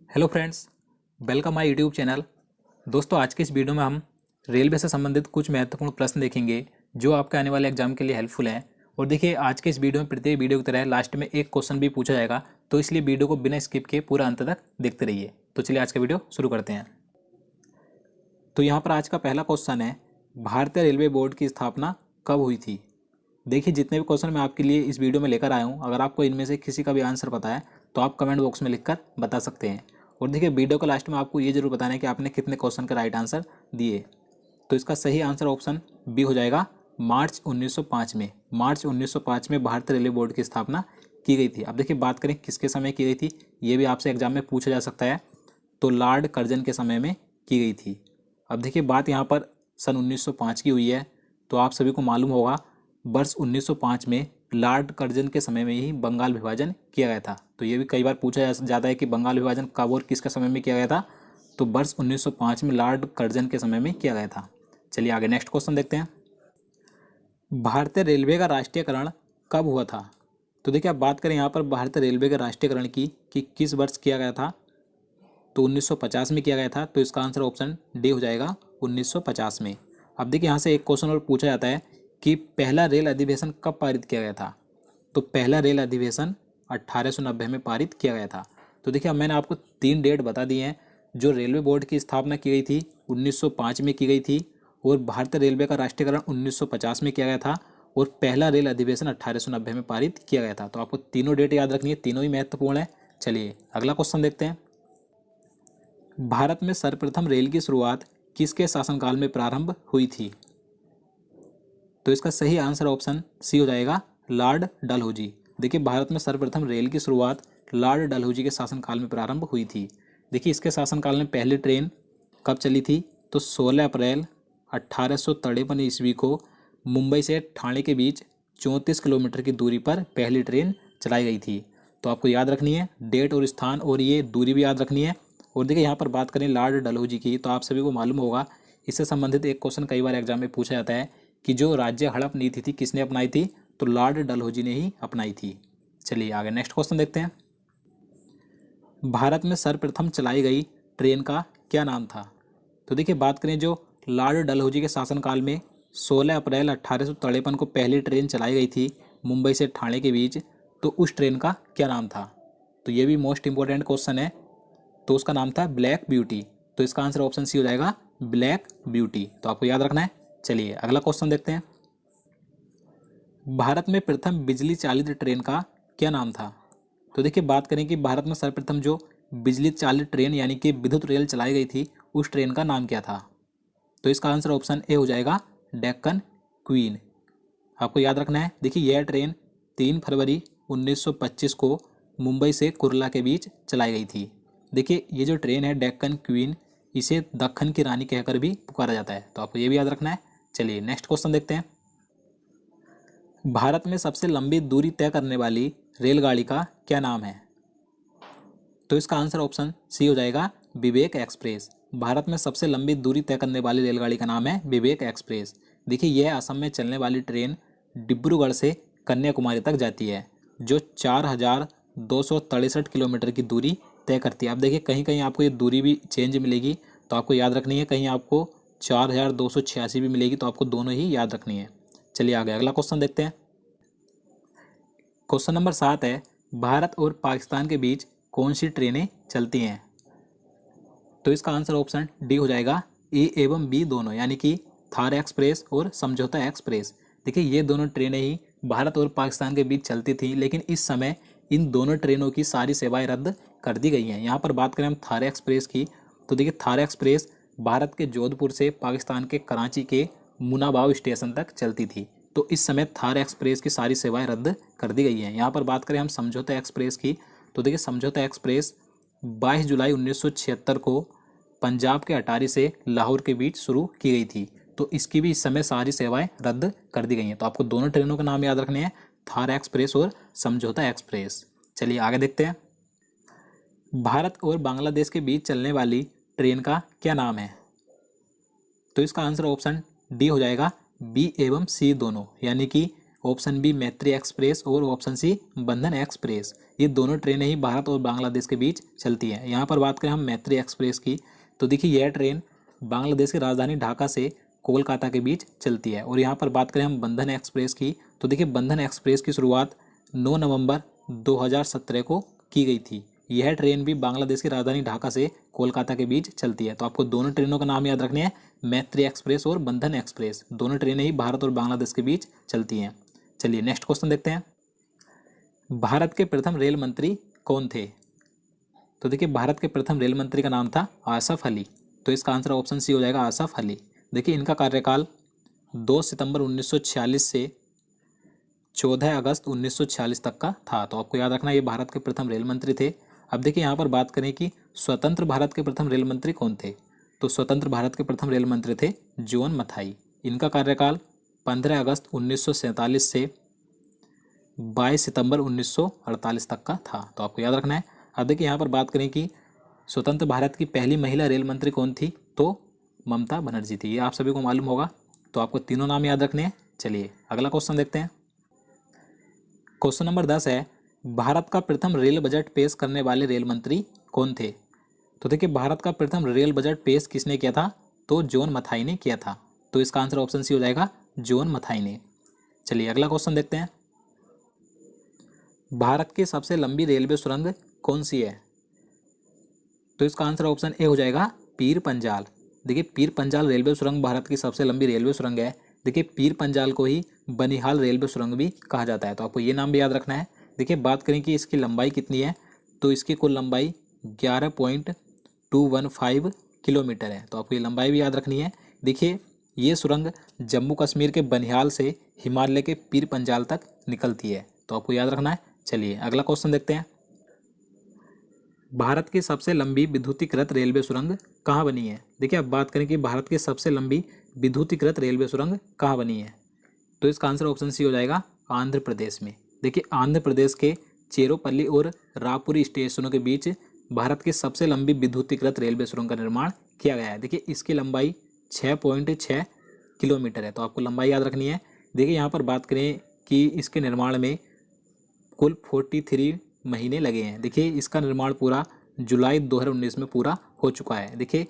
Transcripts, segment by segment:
Hello friends, welcome my YouTube channel. दोस्तों, आज के इस वीडियो में हम रेलवे से संबंधित कुछ महत्वपूर्ण प्रश्न देखेंगे जो आपके आने वाले एग्जाम के लिए हेल्पफुल हैं। और देखिए, आज के इस वीडियो में प्रत्येक वीडियो की तरह लास्ट में एक क्वेश्चन भी पूछा जाएगा, तो इसलिए वीडियो को बिना स्किप किए पूरा अंत तक देखते रहिए। तो चलिए आज का वीडियो शुरू करते हैं। तो यहाँ पर आज का पहला क्वेश्चन है, भारतीय रेलवे बोर्ड की स्थापना कब हुई थी। देखिए, जितने भी क्वेश्चन मैं आपके लिए इस वीडियो में लेकर आया हूँ, अगर आपको इनमें से किसी का भी आंसर पता है तो आप कमेंट बॉक्स में लिखकर बता सकते हैं। और देखिए, वीडियो के लास्ट में आपको ये जरूर बताना है कि आपने कितने क्वेश्चन का राइट आंसर दिए। तो इसका सही आंसर ऑप्शन बी हो जाएगा, मार्च 1905 में। मार्च 1905 में भारतीय रेलवे बोर्ड की स्थापना की गई थी। अब देखिए, बात करें किसके समय की गई थी, ये भी आपसे एग्जाम में पूछा जा सकता है। तो लॉर्ड कर्जन के समय में की गई थी। अब देखिए, बात यहाँ पर सन 1905 की हुई है, तो आप सभी को मालूम होगा वर्ष 1905 में लॉर्ड कर्जन के समय में ही बंगाल विभाजन किया गया था। तो ये भी कई बार पूछा जाता है कि बंगाल विभाजन कब और किसके समय में किया गया था। तो वर्ष 1905 में लॉर्ड कर्जन के समय में किया गया था। चलिए आगे नेक्स्ट क्वेश्चन देखते हैं। भारतीय रेलवे का राष्ट्रीयकरण कब हुआ था। तो देखिए, आप बात करें यहाँ पर भारतीय रेलवे के राष्ट्रीयकरण की कि किस वर्ष किया गया था, तो 1950 में किया गया था। तो इसका आंसर ऑप्शन डी हो जाएगा, 1950 में। अब देखिए, यहाँ से एक क्वेश्चन और पूछा जाता है कि पहला रेल अधिवेशन कब पारित किया गया था। तो पहला रेल अधिवेशन 1890 में पारित किया गया था। तो देखिए, अब मैंने आपको 3 डेट बता दी हैं। जो रेलवे बोर्ड की स्थापना की गई थी 1905 में की गई थी, और भारतीय रेलवे का राष्ट्रीयकरण 1950 में किया गया था, और पहला रेल अधिवेशन 1890 में पारित किया गया था। तो आपको तीनों डेट याद रखनी है, तीनों ही महत्वपूर्ण है। चलिए अगला क्वेश्चन देखते हैं। भारत में सर्वप्रथम रेल की शुरुआत किसके शासनकाल में प्रारंभ हुई थी। तो इसका सही आंसर ऑप्शन सी हो जाएगा, लॉर्ड डलहौजी। देखिए, भारत में सर्वप्रथम रेल की शुरुआत लॉर्ड डलहौजी के शासनकाल में प्रारंभ हुई थी। देखिए, इसके शासनकाल में पहली ट्रेन कब चली थी, तो 16 अप्रैल 1853 ईस्वी को मुंबई से ठाणे के बीच 34 किलोमीटर की दूरी पर पहली ट्रेन चलाई गई थी। तो आपको याद रखनी है डेट और स्थान, और ये दूरी भी याद रखनी है। और देखिए, यहाँ पर बात करें लॉर्ड डलहौजी की, तो आप सभी को मालूम होगा, इससे संबंधित एक क्वेश्चन कई बार एग्जाम में पूछा जाता है कि जो राज्य हड़प नीति थी किसने अपनाई थी, तो लॉर्ड डलहौजी ने ही अपनाई थी। चलिए आगे नेक्स्ट क्वेश्चन देखते हैं। भारत में सर्वप्रथम चलाई गई ट्रेन का क्या नाम था। तो देखिए, बात करें जो लॉर्ड डलहौजी के शासनकाल में 16 अप्रैल 1853 को पहली ट्रेन चलाई गई थी मुंबई से ठाणे के बीच, तो उस ट्रेन का क्या नाम था। तो ये भी मोस्ट इंपॉर्टेंट क्वेश्चन है। तो उसका नाम था ब्लैक ब्यूटी। तो इसका आंसर ऑप्शन सी हो जाएगा, ब्लैक ब्यूटी। तो आपको याद रखना है। चलिए अगला क्वेश्चन देखते हैं। भारत में प्रथम बिजली चालित ट्रेन का क्या नाम था। तो देखिए, बात करें कि भारत में सर्वप्रथम जो बिजली चालित ट्रेन यानी कि विद्युत रेल चलाई गई थी, उस ट्रेन का नाम क्या था। तो इसका आंसर ऑप्शन ए हो जाएगा, डेक्कन क्वीन। आपको याद रखना है। देखिए, यह ट्रेन 3 फरवरी 1925 को मुंबई से कुर्ला के बीच चलाई गई थी। देखिए, ये जो ट्रेन है डेक्कन क्वीन, इसे दक्कन की रानी कहकर भी पुकारा जाता है। तो आपको ये भी याद रखना है। चलिए नेक्स्ट क्वेश्चन देखते हैं। भारत में सबसे लंबी दूरी तय करने वाली रेलगाड़ी का क्या नाम है। तो इसका आंसर ऑप्शन सी हो जाएगा, विवेक एक्सप्रेस। भारत में सबसे लंबी दूरी तय करने वाली रेलगाड़ी का नाम है विवेक एक्सप्रेस। देखिए, यह असम में चलने वाली ट्रेन डिब्रूगढ़ से कन्याकुमारी तक जाती है, जो 4263 किलोमीटर की दूरी तय करती है। आप देखिए, कहीं कहीं आपको ये दूरी भी चेंज मिलेगी, तो आपको याद रखनी है। कहीं आपको 4286 भी मिलेगी, तो आपको दोनों ही याद रखनी है। चलिए आगे अगला क्वेश्चन देखते हैं। क्वेश्चन नंबर 7 है, भारत और पाकिस्तान के बीच कौन सी ट्रेनें चलती हैं। तो इसका आंसर ऑप्शन डी हो जाएगा, ए एवं बी दोनों, यानी कि थार एक्सप्रेस और समझौता एक्सप्रेस। देखिए, ये दोनों ट्रेनें ही भारत और पाकिस्तान के बीच चलती थी, लेकिन इस समय इन दोनों ट्रेनों की सारी सेवाएं रद्द कर दी गई हैं। यहाँ पर बात करें हम थार एक्सप्रेस की, तो देखिए, थार एक्सप्रेस भारत के जोधपुर से पाकिस्तान के कराची के मुनाबाव स्टेशन तक चलती थी। तो इस समय थार एक्सप्रेस की सारी सेवाएं रद्द कर दी गई हैं। यहाँ पर बात करें हम समझौता एक्सप्रेस की, तो देखिए, समझौता एक्सप्रेस 22 जुलाई 1976 को पंजाब के अटारी से लाहौर के बीच शुरू की गई थी। तो इसकी भी इस समय सारी सेवाएं रद्द कर दी गई हैं। तो आपको दोनों ट्रेनों का नाम याद रखने हैं, थार एक्सप्रेस और समझौता एक्सप्रेस। चलिए आगे देखते हैं। भारत और बांग्लादेश के बीच चलने वाली ट्रेन का क्या नाम है। तो इसका आंसर ऑप्शन डी हो जाएगा, बी एवं सी दोनों, यानी कि ऑप्शन बी मैत्री एक्सप्रेस और ऑप्शन सी बंधन एक्सप्रेस। ये दोनों ट्रेनें ही भारत और बांग्लादेश के बीच चलती हैं। यहाँ पर बात करें हम मैत्री एक्सप्रेस की, तो देखिए यह ट्रेन बांग्लादेश की राजधानी ढाका से कोलकाता के बीच चलती है। और यहाँ पर बात करें हम बंधन एक्सप्रेस की, तो देखिए बंधन एक्सप्रेस की शुरुआत 9 नवंबर 2017 को की गई थी। यह ट्रेन भी बांग्लादेश की राजधानी ढाका से कोलकाता के बीच चलती है। तो आपको दोनों ट्रेनों का नाम याद रखने हैं, मैत्री एक्सप्रेस और बंधन एक्सप्रेस। दोनों ट्रेनें ही भारत और बांग्लादेश के बीच चलती हैं। चलिए नेक्स्ट क्वेश्चन देखते हैं। भारत के प्रथम रेल मंत्री कौन थे? तो देखिए भारत के प्रथम रेल मंत्री का नाम था आसफ अली। तो इसका आंसर ऑप्शन सी हो जाएगा, आसफ अली। देखिए इनका कार्यकाल 2 सितंबर 1946 से 14 अगस्त 1946 तक का था। तो आपको याद रखना ये भारत के प्रथम रेल मंत्री थे। अब देखिए यहाँ पर बात करें कि स्वतंत्र भारत के प्रथम रेल मंत्री कौन थे, तो स्वतंत्र भारत के प्रथम रेल मंत्री थे जॉन मथाई। इनका कार्यकाल 15 अगस्त 1947 से 22 सितंबर 1948 तक का था। तो आपको याद रखना है। अब देखिए यहाँ पर बात करें कि स्वतंत्र भारत की पहली महिला रेल मंत्री कौन थी, तो ममता बनर्जी थी। ये आप सभी को मालूम होगा। तो आपको तीनों नाम याद रखने हैं। चलिए अगला क्वेश्चन देखते हैं। क्वेश्चन नंबर 10 है, भारत का प्रथम रेल बजट पेश करने वाले रेल मंत्री कौन थे? तो देखिए भारत का प्रथम रेल बजट पेश किसने किया था, तो जॉन मथाई ने किया था। तो इसका आंसर ऑप्शन सी हो जाएगा, जॉन मथाई ने। चलिए अगला क्वेश्चन देखते हैं। भारत की सबसे लंबी रेलवे सुरंग कौन सी है? तो इसका आंसर ऑप्शन ए हो जाएगा, पीर पंजाल। देखिए पीर पंजाल रेलवे सुरंग भारत की सबसे लंबी रेलवे सुरंग है। देखिए पीर पंजाल को ही बनिहाल रेलवे सुरंग भी कहा जाता है। तो आपको ये नाम भी याद रखना है। देखिए बात करें कि इसकी लंबाई कितनी है, तो इसकी कुल लंबाई 11.215 किलोमीटर है। तो आपको ये लंबाई भी याद रखनी है। देखिए ये सुरंग जम्मू कश्मीर के बनिहाल से हिमालय के पीर पंजाल तक निकलती है। तो आपको याद रखना है। चलिए अगला क्वेश्चन देखते हैं। भारत की सबसे लंबी विद्युतीकृत रेलवे सुरंग कहाँ बनी है? देखिए अब बात करें कि भारत की सबसे लंबी विद्युतीकृत रेलवे सुरंग कहाँ बनी है, तो इसका आंसर ऑप्शन सी हो जाएगा, आंध्र प्रदेश में। देखिए आंध्र प्रदेश के चेरोपल्ली और रायपुरी स्टेशनों के बीच भारत की सबसे लंबी विद्युतीकृत रेलवे सुरंग का निर्माण किया गया है। देखिए इसकी लंबाई 6.6 किलोमीटर है। तो आपको लंबाई याद रखनी है। देखिए यहाँ पर बात करें कि इसके निर्माण में कुल 43 महीने लगे हैं। देखिए इसका निर्माण पूरा जुलाई 2019 में पूरा हो चुका है। देखिए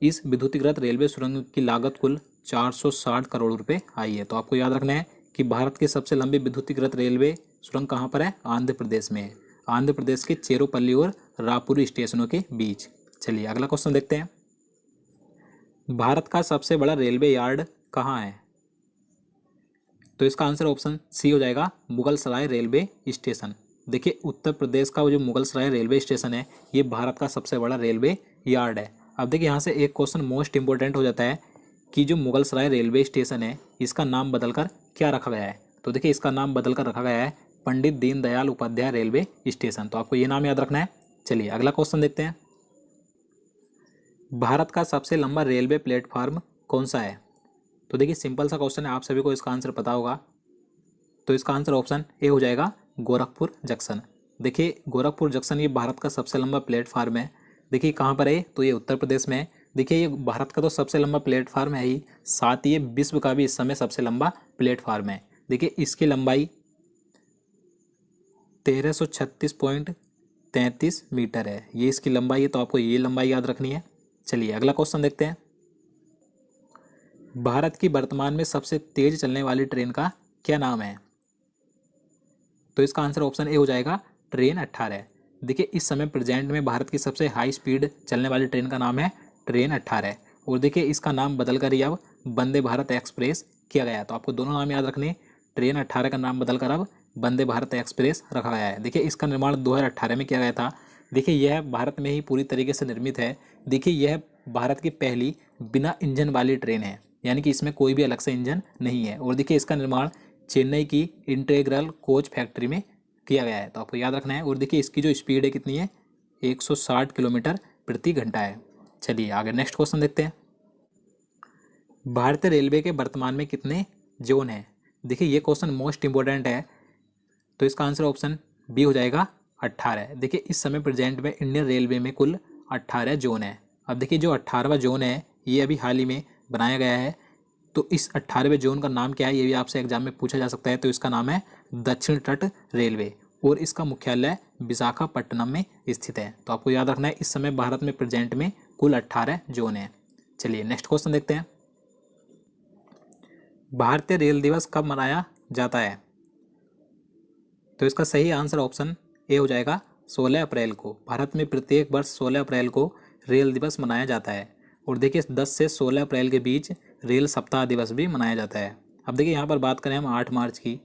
इस विद्युतीकृत रेलवे सुरंग की लागत कुल 460 करोड़ रुपए आई है। तो आपको याद रखना है कि भारत की सबसे लंबी विद्युतीकृत रेलवे सुरंग कहाँ पर है, आंध्र प्रदेश में है। आंध्र प्रदेश के चेरोपल्ली और रायपुरी स्टेशनों के बीच। चलिए अगला क्वेश्चन देखते हैं। भारत का सबसे बड़ा रेलवे यार्ड कहाँ है? तो इसका आंसर ऑप्शन सी हो जाएगा, मुगलसराय रेलवे स्टेशन। देखिए उत्तर प्रदेश का वो जो मुगलसराय रेलवे स्टेशन है, ये भारत का सबसे बड़ा रेलवे यार्ड है। अब देखिए यहाँ से एक क्वेश्चन मोस्ट इंपॉर्टेंट हो जाता है कि जो मुगलसराय रेलवे स्टेशन है, इसका नाम बदलकर क्या रखा गया है? तो देखिए इसका नाम बदलकर रखा गया है पंडित दीनदयाल उपाध्याय रेलवे स्टेशन। तो आपको ये नाम याद रखना है। चलिए अगला क्वेश्चन देखते हैं। भारत का सबसे लंबा रेलवे प्लेटफॉर्म कौन सा है? तो देखिए सिंपल सा क्वेश्चन है, आप सभी को इसका आंसर पता होगा। तो इसका आंसर ऑप्शन ए हो जाएगा, गोरखपुर जंक्शन। देखिए गोरखपुर जंक्शन ये भारत का सबसे लंबा प्लेटफार्म है। देखिए कहाँ पर है, तो ये उत्तर प्रदेश में है। देखिए ये भारत का तो सबसे लंबा प्लेटफार्म है ही, साथ ही ये विश्व का भी इस समय सबसे लंबा प्लेटफार्म है। देखिए इसकी लंबाई 1336.33 मीटर है, ये इसकी लंबाई है। तो आपको ये लंबाई याद रखनी है। चलिए अगला क्वेश्चन देखते हैं। भारत की वर्तमान में सबसे तेज चलने वाली ट्रेन का क्या नाम है? तो इसका आंसर ऑप्शन ए हो जाएगा, ट्रेन 18। देखिए इस समय प्रेजेंट में भारत की सबसे हाई स्पीड चलने वाली ट्रेन का नाम है ट्रेन 18। और देखिए इसका नाम बदलकर ही अब वंदे भारत एक्सप्रेस किया गया है। तो आपको दोनों नाम याद रखने, ट्रेन 18 का नाम बदलकर अब वंदे भारत एक्सप्रेस रखा गया है। देखिए इसका निर्माण 2018 में किया गया था। देखिए यह भारत में ही पूरी तरीके से निर्मित है। देखिए यह भारत की पहली बिना इंजन वाली ट्रेन है, यानी कि इसमें कोई भी अलग से इंजन नहीं है। और देखिए इसका निर्माण चेन्नई की इंटीग्रल कोच फैक्ट्री में किया गया है। तो आपको याद रखना है। और देखिए इसकी जो स्पीड है कितनी है, 160 किलोमीटर प्रति घंटा है। चलिए आगे नेक्स्ट क्वेश्चन देखते हैं। भारतीय रेलवे के वर्तमान में कितने जोन हैं? देखिए ये क्वेश्चन मोस्ट इंपॉर्टेंट है। तो इसका आंसर ऑप्शन बी हो जाएगा, 18। देखिए इस समय प्रेजेंट में इंडियन रेलवे में कुल 18 जोन है। अब देखिए जो 18वां जोन है, ये अभी हाल ही में बनाया गया है। तो इस 18वें जोन का नाम क्या है, ये भी आपसे एग्जाम में पूछा जा सकता है। तो इसका नाम है दक्षिण तट रेलवे और इसका मुख्यालय विशाखापट्टनम में स्थित है। तो आपको याद रखना है, इस समय भारत में प्रेजेंट में कुल 18 जोन है। चलिए नेक्स्ट क्वेश्चन देखते हैं। भारतीय रेल दिवस कब मनाया जाता है? तो इसका सही आंसर ऑप्शन ए हो जाएगा 16 अप्रैल को। भारत में प्रत्येक वर्ष 16 अप्रैल को रेल दिवस मनाया जाता है। और देखिए 10 से 16 अप्रैल के बीच रेल सप्ताह दिवस भी मनाया जाता है। अब देखिए यहाँ पर बात करें हम 8 मार्च की,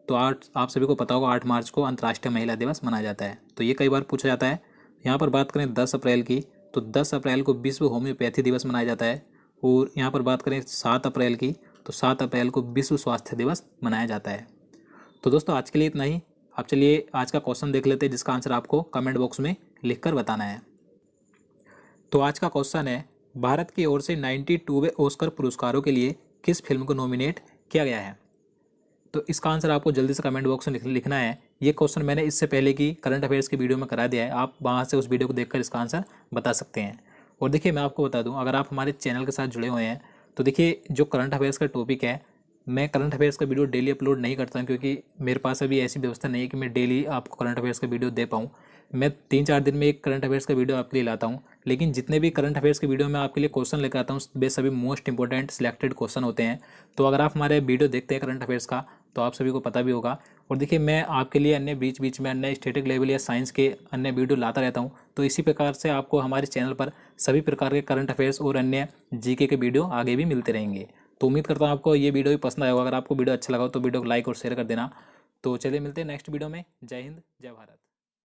तो आप सभी को पता होगा 8 मार्च को अंतर्राष्ट्रीय महिला दिवस मनाया जाता है। तो ये कई बार पूछा जाता है। यहाँ पर बात करें 10 अप्रैल की, तो 10 अप्रैल को विश्व होम्योपैथी दिवस मनाया जाता है। और यहाँ पर बात करें 7 अप्रैल की, तो 7 अप्रैल को विश्व स्वास्थ्य दिवस मनाया जाता है। तो दोस्तों आज के लिए इतना ही। अब चलिए आज का क्वेश्चन देख लेते हैं, जिसका आंसर आपको कमेंट बॉक्स में लिखकर बताना है। तो आज का क्वेश्चन है, भारत की ओर से 92वें ऑस्कर पुरस्कारों के लिए किस फिल्म को नॉमिनेट किया गया है? तो इसका आंसर आपको जल्दी से कमेंट बॉक्स में लिखना है। ये क्वेश्चन मैंने इससे पहले की करंट अफेयर्स की वीडियो में करा दिया है, आप वहाँ से उस वीडियो को देखकर इसका आंसर बता सकते हैं। और देखिए मैं आपको बता दूं, अगर आप हमारे चैनल के साथ जुड़े हुए हैं तो देखिए जो करंट अफेयर्स का टॉपिक है, मैं करंट अफेयर्स का वीडियो डेली अपलोड नहीं करता हूं, क्योंकि मेरे पास अभी ऐसी व्यवस्था नहीं है कि मैं डेली आपको करंट अफेयर्स का वीडियो दे पाऊँ। मैं 3-4 दिन में एक करंट अफेयर्स का वीडियो आपके लिए लाता हूँ। लेकिन जितने भी करंट अफेयर्स के वीडियो मैं आपके लिए क्वेश्चन लेकर आता हूँ, वे सभी मोस्ट इंपॉर्टेंट सिलेक्टेड क्वेश्चन होते हैं। तो अगर आप हमारे वीडियो देखते हैं करंट अफेयर्स का, तो आप सभी को पता भी होगा। और देखिए मैं आपके लिए अन्य बीच बीच में अन्य स्टैटिक लेवल या साइंस के अन्य वीडियो लाता रहता हूँ। तो इसी प्रकार से आपको हमारे चैनल पर सभी प्रकार के करंट अफेयर्स और अन्य जीके के वीडियो आगे भी मिलते रहेंगे। तो उम्मीद करता हूँ आपको ये वीडियो भी पसंद आएगा। अगर आपको वीडियो अच्छा लगा तो वीडियो को लाइक और शेयर कर देना। तो चलिए मिलते हैं नेक्स्ट वीडियो में। जय हिंद, जय भारत।